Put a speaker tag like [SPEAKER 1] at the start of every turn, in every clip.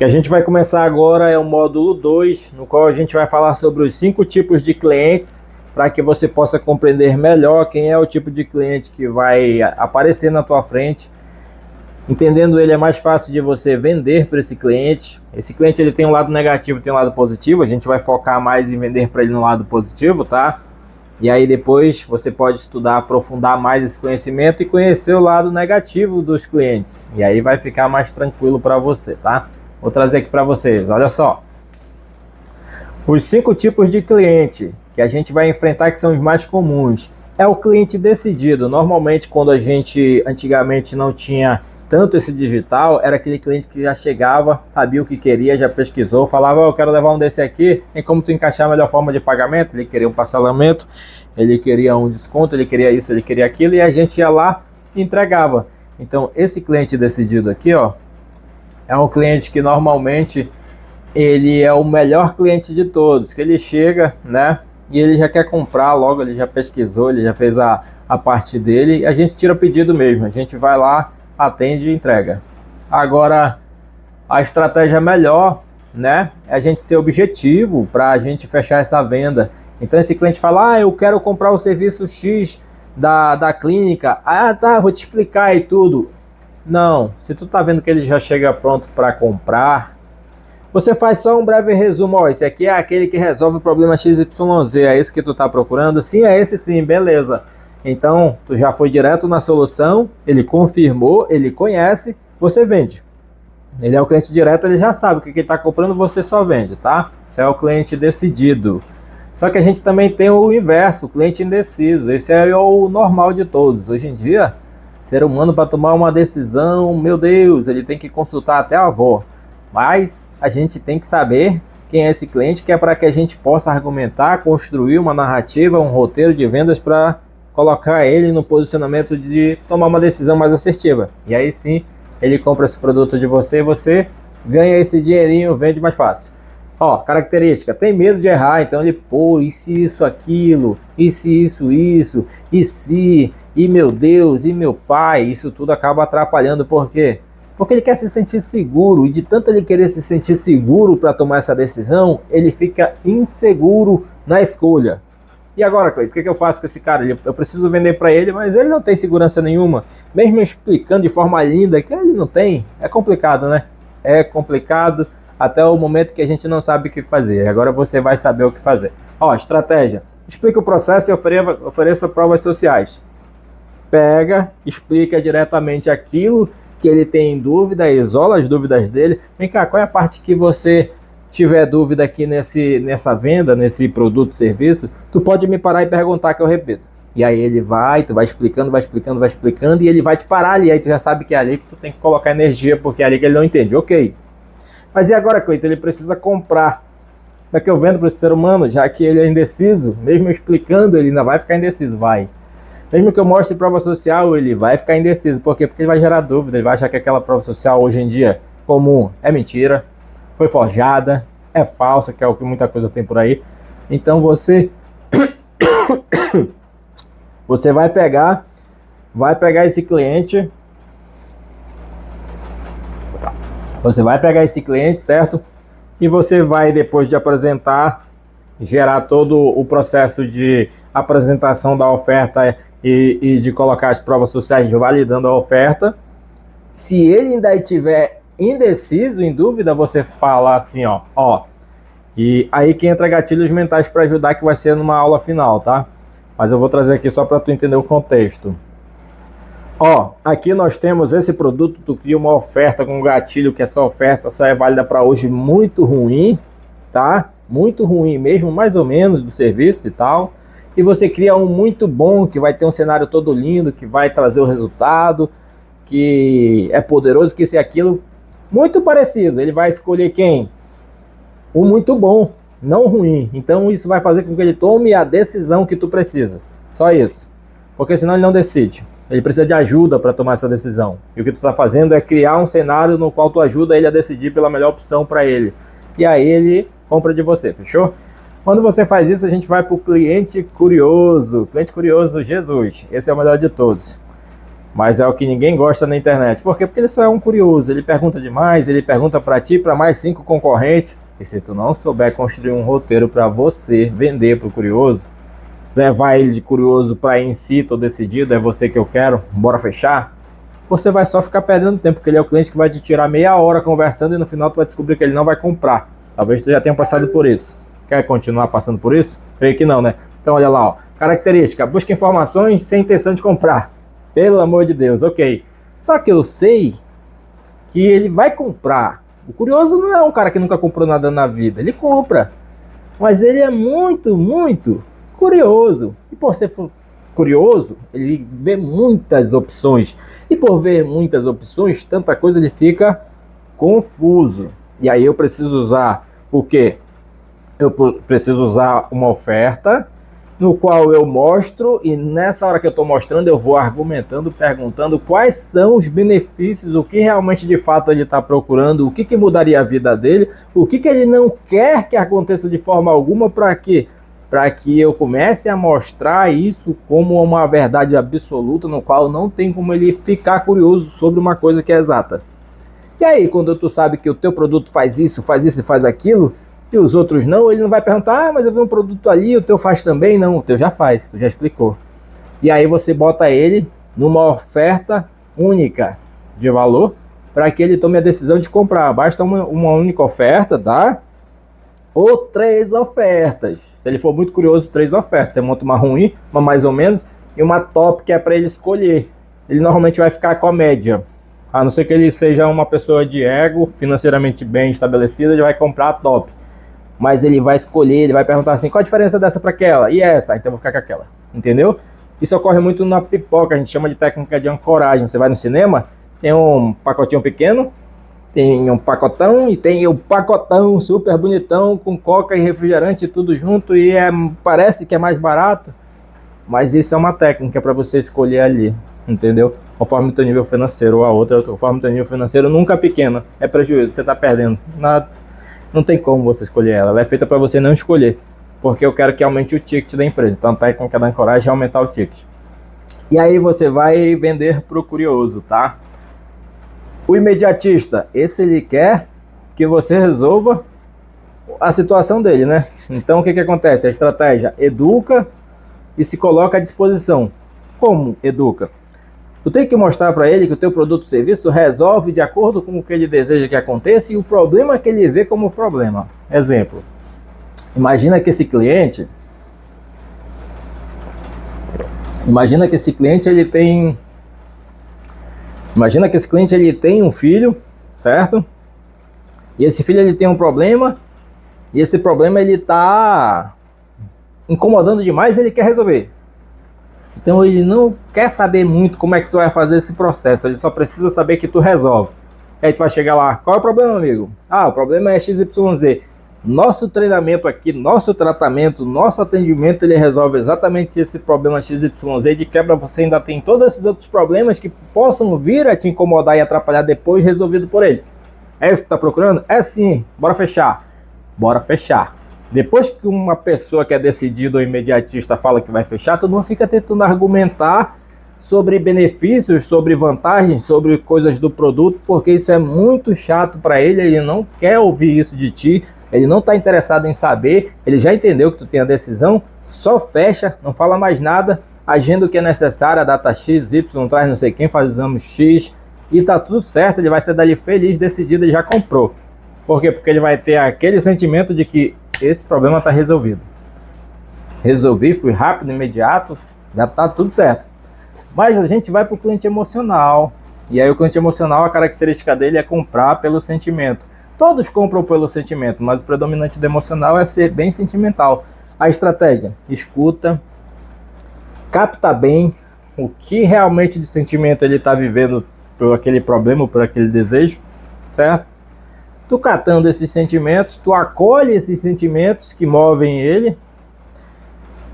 [SPEAKER 1] que a gente vai começar agora é o módulo 2, no qual a gente vai falar sobre os 5 tipos de clientes, para que você possa compreender melhor quem é o tipo de cliente que vai aparecer na tua frente. Entendendo ele, é mais fácil de você vender para esse cliente. Esse cliente ele tem um lado negativo e tem um lado positivo. A gente vai focar mais em vender para ele no lado positivo, tá? E aí depois você pode estudar, aprofundar mais esse conhecimento e conhecer o lado negativo dos clientes. E aí vai ficar mais tranquilo para você, tá? Vou trazer aqui para vocês, olha só. Os 5 tipos de cliente que a gente vai enfrentar, que são os mais comuns. É o cliente decidido. Normalmente, quando a gente antigamente não tinha tanto esse digital, era aquele cliente que já chegava, sabia o que queria, já pesquisou, falava: eu quero levar um desse aqui, tem como tu encaixar a melhor forma de pagamento? Ele queria um parcelamento, ele queria um desconto, ele queria isso, ele queria aquilo, e a gente ia lá e entregava. Então esse cliente decidido aqui, ó, é um cliente que normalmente ele é o melhor cliente de todos, que ele chega, né, e ele já quer comprar logo, ele já pesquisou, ele já fez a parte dele, e a gente tira o pedido mesmo, a gente vai lá, atende e entrega. Agora, a estratégia melhor, né, é a gente ser objetivo para a gente fechar essa venda. Então esse cliente fala: eu quero comprar o serviço X da clínica. Tá, vou te explicar e tudo. Não, se tu tá vendo que ele já chega pronto para comprar, você faz só um breve resumo. Ó, esse aqui é aquele que resolve o problema XYZ, é isso que tu tá procurando? Sim, é esse sim, beleza. Então, tu já foi direto na solução, ele confirmou, ele conhece, você vende. Ele é o cliente direto, ele já sabe o que ele está comprando, você só vende, tá? Esse é o cliente decidido. Só que a gente também tem o inverso, o cliente indeciso. Esse é o normal de todos. Hoje em dia, ser humano, para tomar uma decisão, meu Deus, ele tem que consultar até a avó. Mas a gente tem que saber quem é esse cliente, que é para que a gente possa argumentar, construir uma narrativa, um roteiro de vendas para colocar ele no posicionamento de tomar uma decisão mais assertiva. E aí sim, ele compra esse produto de você e você ganha esse dinheirinho, vende mais fácil. Ó, característica, tem medo de errar, então ele, pô, e se isso, aquilo, e se isso, e se, e meu Deus, e meu pai, isso tudo acaba atrapalhando. Por quê? Porque ele quer se sentir seguro, e de tanto ele querer se sentir seguro para tomar essa decisão, ele fica inseguro na escolha. E agora, Cleiton, o que eu faço com esse cara? Eu preciso vender para ele, mas ele não tem segurança nenhuma. Mesmo explicando de forma linda que ele não tem, é complicado, né? É complicado até o momento que a gente não sabe o que fazer. Agora você vai saber o que fazer. Ó, estratégia. Explica o processo e ofereça provas sociais. Pega, explica diretamente aquilo que ele tem em dúvida, isola as dúvidas dele. Vem cá, qual é a parte que você tiver dúvida aqui nessa venda, nesse produto, serviço, tu pode me parar e perguntar que eu repito. E aí ele vai, tu vai explicando, e ele vai te parar ali, aí tu já sabe que é ali que tu tem que colocar energia, porque é ali que ele não entende. Ok. Mas e agora, Cleiton? Ele precisa comprar. Como é que eu vendo para esse ser humano, já que ele é indeciso? Mesmo explicando, ele ainda vai ficar indeciso, vai. Mesmo que eu mostre prova social, ele vai ficar indeciso. Por quê? Porque ele vai gerar dúvida, ele vai achar que aquela prova social hoje em dia comum é mentira, foi forjada, é falsa, que é o que muita coisa tem por aí. Então você vai pegar esse cliente, certo? E você vai, depois de apresentar, gerar todo o processo de apresentação da oferta e de colocar as provas sociais validando a oferta. Se ele ainda estiver indeciso, em dúvida, você fala assim, ó. E aí que entra gatilhos mentais para ajudar, que vai ser numa aula final, tá? Mas eu vou trazer aqui só para tu entender o contexto. Ó, aqui nós temos esse produto, tu cria uma oferta com um gatilho, que essa oferta só é válida para hoje, muito ruim, tá? Muito ruim mesmo, mais ou menos, do serviço e tal. E você cria um muito bom, que vai ter um cenário todo lindo, que vai trazer o resultado, que é poderoso, que isso e aquilo, muito parecido. Ele vai escolher quem? O muito bom, não ruim. Então isso vai fazer com que ele tome a decisão que tu precisa. Só isso. Porque senão ele não decide. Ele precisa de ajuda para tomar essa decisão. E o que tu está fazendo é criar um cenário no qual tu ajuda ele a decidir pela melhor opção para ele. E aí ele compra de você, fechou? Quando você faz isso, a gente vai para o cliente curioso. Cliente curioso, Jesus. Esse é o melhor de todos. Mas é o que ninguém gosta na internet. Por quê? Porque ele só é um curioso. Ele pergunta demais, ele pergunta para ti, para mais 5 concorrentes. E se tu não souber construir um roteiro para você vender para o curioso, levar ele de curioso para em si, tô decidido, é você que eu quero, bora fechar, você vai só ficar perdendo tempo, porque ele é o cliente que vai te tirar meia hora conversando e no final tu vai descobrir que ele não vai comprar. Talvez tu já tenha passado por isso. Quer continuar passando por isso? Creio que não, né? Então olha lá, ó. Característica, busca informações sem intenção de comprar. Pelo amor de Deus, ok. Só que eu sei que ele vai comprar. O curioso não é um cara que nunca comprou nada na vida. Ele compra. Mas ele é muito, muito curioso. E por ser curioso, ele vê muitas opções. E por ver muitas opções, tanta coisa, ele fica confuso. E aí eu preciso usar o quê? Eu preciso usar uma oferta no qual eu mostro, e nessa hora que eu estou mostrando eu vou argumentando, perguntando quais são os benefícios, o que realmente de fato ele está procurando, o que mudaria a vida dele, o que ele não quer que aconteça de forma alguma, para quê? Para que eu comece a mostrar isso como uma verdade absoluta, no qual não tem como ele ficar curioso sobre uma coisa que é exata. E aí, quando tu sabe que o teu produto faz isso e faz aquilo, e os outros não, ele não vai perguntar, ah, mas eu vi um produto ali, o teu faz também? Não, o teu já faz, tu já explicou. E aí você bota ele numa oferta única de valor, para que ele tome a decisão de comprar. Basta uma única oferta, tá? Ou 3 ofertas. Se ele for muito curioso, 3 ofertas. Você monta uma ruim, uma mais ou menos, e uma top, que é para ele escolher. Ele normalmente vai ficar com a média. A não ser que ele seja uma pessoa de ego, financeiramente bem estabelecida, ele vai comprar a top. Mas ele vai escolher, ele vai perguntar assim, qual a diferença dessa para aquela? E essa? Então eu vou ficar com aquela. Entendeu? Isso ocorre muito na pipoca, a gente chama de técnica de ancoragem. Você vai no cinema, tem um pacotinho pequeno, tem um pacotão e tem o pacotão super bonitão com coca e refrigerante tudo junto, e parece que é mais barato, mas isso é uma técnica para você escolher ali, entendeu? Conforme o teu nível financeiro, ou a outra, conforme o teu nível financeiro, nunca pequeno, é prejuízo, você está perdendo. Não tem como você escolher ela é feita para você não escolher, porque eu quero que aumente o ticket da empresa. Então a técnica da ancoragem é aumentar o ticket. E aí você vai vender para o curioso, tá? O imediatista, esse ele quer que você resolva a situação dele, né? Então o que acontece? A estratégia educa e se coloca à disposição. Como educa? Tu tem que mostrar para ele que o teu produto ou serviço resolve de acordo com o que ele deseja que aconteça e o problema que ele vê como problema. Exemplo, imagina que esse cliente ele tem um filho, certo? E esse filho ele tem um problema, e esse problema ele está incomodando demais e ele quer resolver. Então ele não quer saber muito como é que tu vai fazer esse processo, ele só precisa saber que tu resolve. Aí tu vai chegar lá, qual é o problema, amigo? Ah, o problema é XYZ. Nosso treinamento aqui, nosso tratamento, nosso atendimento, ele resolve exatamente esse problema XYZ. De quebra você ainda tem todos esses outros problemas que possam vir a te incomodar e atrapalhar depois, resolvido por ele. É isso que tu tá procurando? É sim, bora fechar. Bora fechar. Depois que uma pessoa que é decidida ou imediatista fala que vai fechar, todo mundo fica tentando argumentar sobre benefícios, sobre vantagens, sobre coisas do produto, porque isso é muito chato para ele, ele não quer ouvir isso de ti, ele não está interessado em saber, ele já entendeu que tu tem a decisão, só fecha, não fala mais nada, agenda o que é necessário, a data X, Y, traz não sei quem, faz o exame X, e tá tudo certo, ele vai ser dali feliz, decidido, ele já comprou. Por quê? Porque ele vai ter aquele sentimento de que esse problema está resolvido. Resolvi, fui rápido, imediato, já está tudo certo. Mas a gente vai para o cliente emocional. E aí o cliente emocional, a característica dele é comprar pelo sentimento. Todos compram pelo sentimento, mas o predominante do emocional é ser bem sentimental. A estratégia, escuta, capta bem o que realmente de sentimento ele está vivendo por aquele problema, por aquele desejo, certo? Tu catando esses sentimentos, tu acolhe esses sentimentos que movem ele,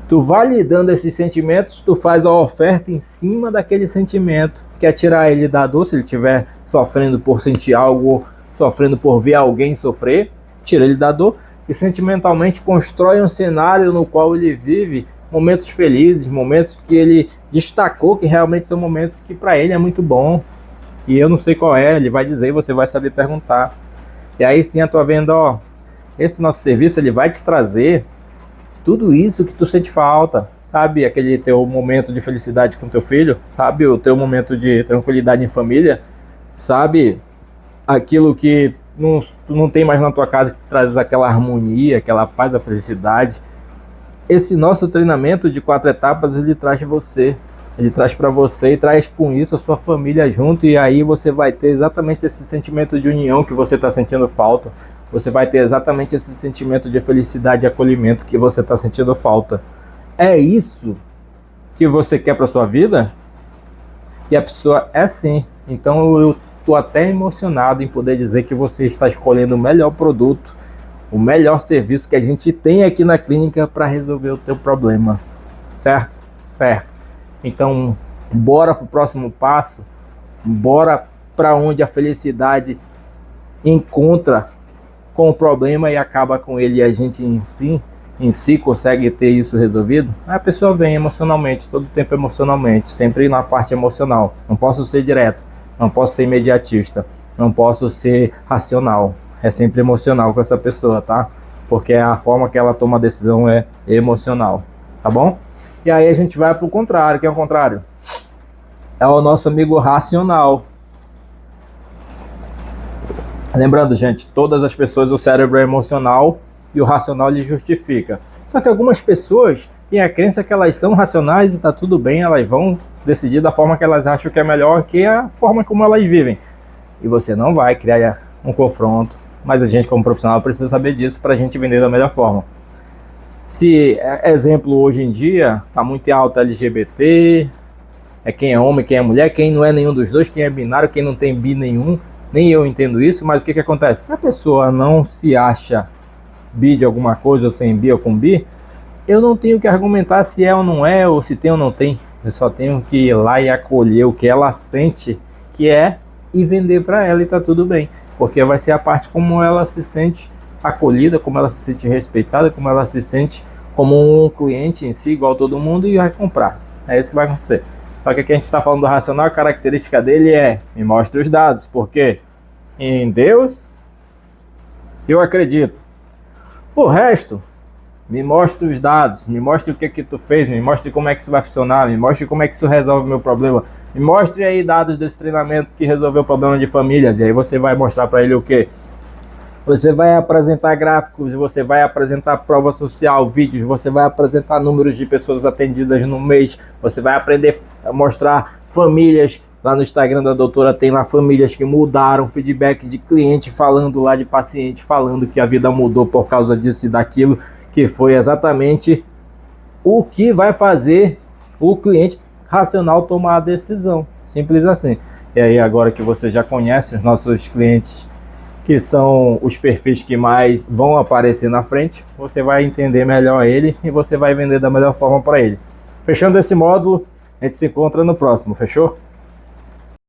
[SPEAKER 1] tu validando esses sentimentos, tu faz a oferta em cima daquele sentimento, que é tirar ele da dor, se ele estiver sofrendo por sentir algo, sofrendo por ver alguém sofrer, tira ele da dor e sentimentalmente constrói um cenário no qual ele vive momentos felizes, momentos que ele destacou que realmente são momentos que para ele é muito bom. E eu não sei qual é, ele vai dizer e você vai saber perguntar. E aí sim a tua venda, ó, esse nosso serviço ele vai te trazer tudo isso que tu sente falta. Sabe aquele teu momento de felicidade com teu filho? Sabe o teu momento de tranquilidade em família? Sabe aquilo que tu não tem mais na tua casa, que traz aquela harmonia, aquela paz, a felicidade? Esse nosso treinamento de 4 etapas, ele traz você. Ele traz para você e traz com isso a sua família junto. E aí você vai ter exatamente esse sentimento de união que você está sentindo falta. Você vai ter exatamente esse sentimento de felicidade e acolhimento que você está sentindo falta. É isso que você quer para sua vida? E a pessoa é sim. Então eu estou até emocionado em poder dizer que você está escolhendo o melhor produto, o melhor serviço que a gente tem aqui na clínica para resolver o teu problema. Certo? Certo. Então, bora para o próximo passo. Bora para onde a felicidade encontra com o problema e acaba com ele, e a gente em si consegue ter isso resolvido. A pessoa vem emocionalmente, todo tempo emocionalmente, sempre na parte emocional. Não posso ser direto, não posso ser imediatista, não posso ser racional. É sempre emocional com essa pessoa, tá? Porque a forma que ela toma a decisão é emocional, tá bom? E aí a gente vai para o contrário. Quem é o contrário? É o nosso amigo racional. Lembrando, gente, todas as pessoas, o cérebro é emocional e o racional lhe justifica. Só que algumas pessoas têm a crença que elas são racionais e tá tudo bem, elas vão decidir da forma que elas acham que é melhor, que é a forma como elas vivem. E você não vai criar um confronto, mas a gente como profissional precisa saber disso para a gente vender da melhor forma. Se, exemplo, hoje em dia, tá muito alto LGBT, é quem é homem, quem é mulher, quem não é nenhum dos dois, quem é binário, quem não tem bi nenhum. Nem eu entendo isso, mas o que acontece? Se a pessoa não se acha bi de alguma coisa, ou sem bi ou com bi, eu não tenho que argumentar se é ou não é, ou se tem ou não tem. Eu só tenho que ir lá e acolher o que ela sente que é e vender para ela, e tá tudo bem. Porque vai ser a parte como ela se sente acolhida, como ela se sente respeitada, como ela se sente como um cliente em si, igual todo mundo, e vai comprar. É isso que vai acontecer. Só que aqui a gente está falando do racional, a característica dele é: me mostre os dados, porque em Deus eu acredito. O resto, me mostre os dados, me mostre o que tu fez, me mostre como é que isso vai funcionar, me mostre como é que isso resolve o meu problema, me mostre aí dados desse treinamento que resolveu o problema de famílias. E aí você vai mostrar para ele o que? Você vai apresentar gráficos, você vai apresentar prova social, vídeos, você vai apresentar números de pessoas atendidas no mês, você vai aprender a mostrar famílias. Lá no Instagram da doutora tem lá famílias que mudaram, feedback de cliente falando lá, de paciente falando que a vida mudou por causa disso e daquilo, que foi exatamente o que vai fazer o cliente racional tomar a decisão. Simples assim. E aí agora que você já conhece os nossos clientes, que são os perfis que mais vão aparecer na frente, você vai entender melhor ele e você vai vender da melhor forma para ele. Fechando esse módulo, a gente se encontra no próximo, fechou?